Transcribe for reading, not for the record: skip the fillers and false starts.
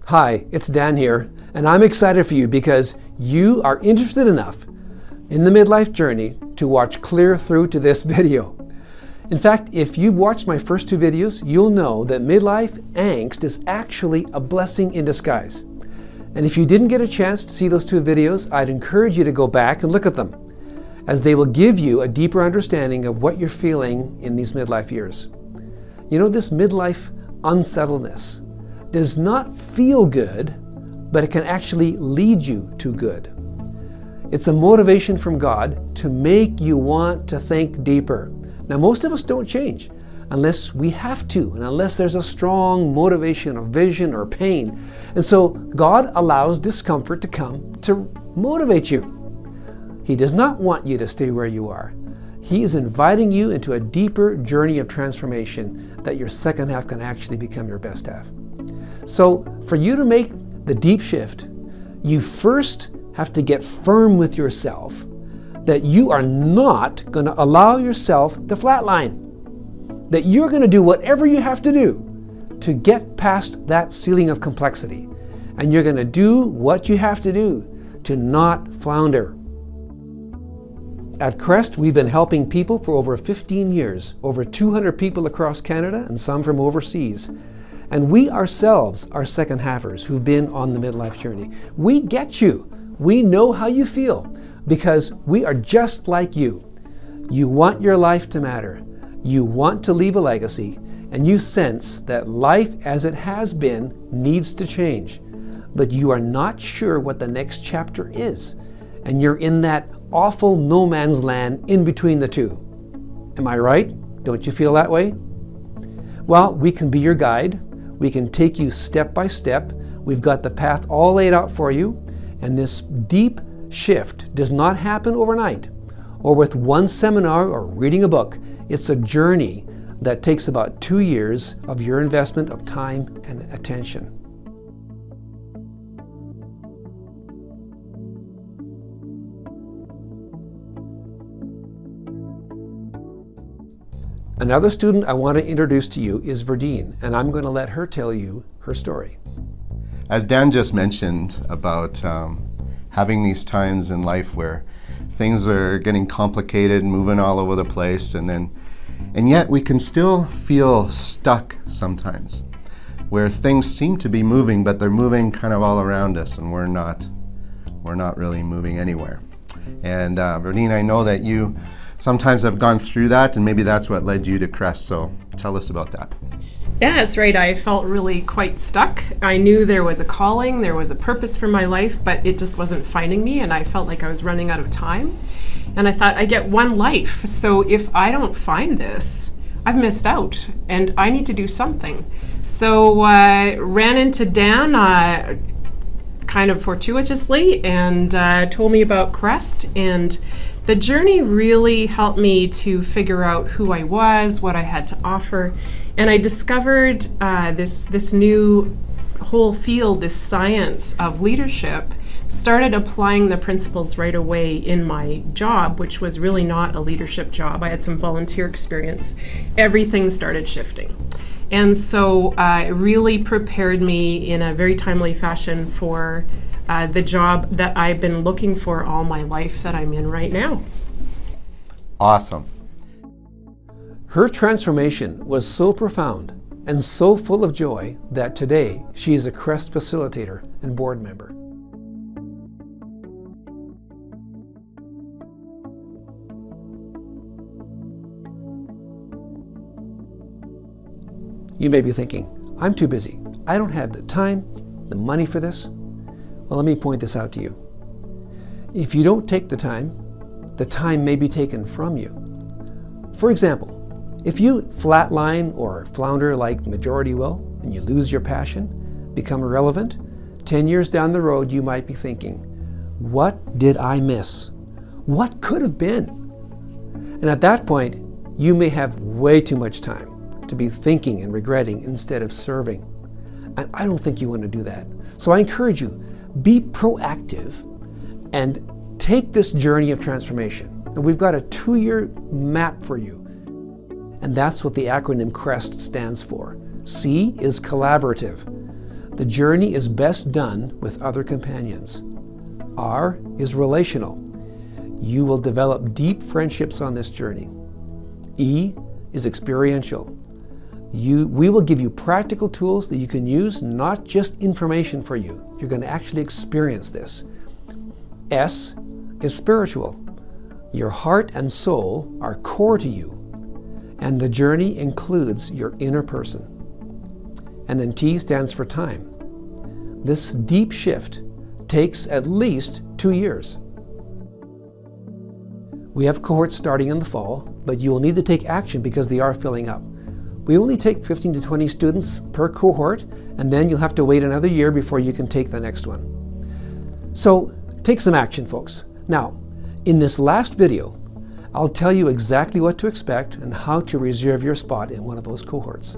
Hi, it's Dan here, and I'm excited for you because you are interested enough in the midlife journey to watch clear through to this video. In fact, if you've watched my first two videos, you'll know that midlife angst is actually a blessing in disguise. And if you didn't get a chance to see those two videos, I'd encourage you to go back and look at them, as they will give you a deeper understanding of what you're feeling in these midlife years. You know, this midlife unsettledness does not feel good, but it can actually lead you to good. It's a motivation from God to make you want to think deeper. Now, most of us don't change unless we have to, and unless there's a strong motivation or vision or pain. And so God allows discomfort to come to motivate you. He does not want you to stay where you are. He is inviting you into a deeper journey of transformation that your second half can actually become your best half. So for you to make the deep shift, you first have to get firm with yourself that you are not going to allow yourself to flatline. That you're going to do whatever you have to do to get past that ceiling of complexity. And you're going to do what you have to do to not flounder. At Crest, we've been helping people for over 15 years, over 200 people across Canada and some from overseas. And we ourselves are second halfers who've been on the midlife journey. We get you. We know how you feel because we are just like you. You want your life to matter. You want to leave a legacy, and you sense that life as it has been needs to change. But you are not sure what the next chapter is. And you're in that awful no man's land in between the two. Am I right? Don't you feel that way? Well, we can be your guide. We can take you step by step. We've got the path all laid out for you. And this deep shift does not happen overnight or with one seminar or reading a book. It's a journey that takes about 2 years of your investment of time and attention. Another student I want to introduce to you is Verdine, and I'm going to let her tell you her story. As Dan just mentioned about having these times in life where things are getting complicated, moving all over the place, and yet we can still feel stuck sometimes, where things seem to be moving, but they're moving kind of all around us, and we're not really moving anywhere. And Verdine, I know that you sometimes have gone through that, and maybe that's what led you to Crest, so tell us about that. Yeah, that's right. I felt really quite stuck. I knew there was a calling, there was a purpose for my life, but it just wasn't finding me, and I felt like I was running out of time. And I thought, I get one life, so if I don't find this, I've missed out, and I need to do something. So I ran into Dan kind of fortuitously and told me about Crest, and the journey really helped me to figure out who I was, what I had to offer, and I discovered this new whole field, this science of leadership, started applying the principles right away in my job, which was really not a leadership job. I had some volunteer experience. Everything started shifting. And so it really prepared me in a very timely fashion for the job that I've been looking for all my life that I'm in right now. Awesome. Her transformation was so profound and so full of joy that today she is a Crest facilitator and board member. You may be thinking, I'm too busy. I don't have the time, the money for this. Well, let me point this out to you. If you don't take the time may be taken from you. For example, if you flatline or flounder like the majority will, and you lose your passion, become irrelevant, 10 years down the road you might be thinking, what did I miss? What could have been? And at that point, you may have way too much time to be thinking and regretting instead of serving. And I don't think you want to do that. So I encourage you, be proactive and take this journey of transformation. And we've got a 2-year map for you. And that's what the acronym CREST stands for. C is collaborative. The journey is best done with other companions. R is relational. You will develop deep friendships on this journey. E is experiential. We will give you practical tools that you can use, not just information for you. You're going to actually experience this. S is spiritual. Your heart and soul are core to you, and the journey includes your inner person. And then T stands for time. This deep shift takes at least 2 years. We have cohorts starting in the fall, but you will need to take action because they are filling up. We only take 15 to 20 students per cohort, and then you'll have to wait another year before you can take the next one. So take some action, folks. Now, in this last video, I'll tell you exactly what to expect and how to reserve your spot in one of those cohorts.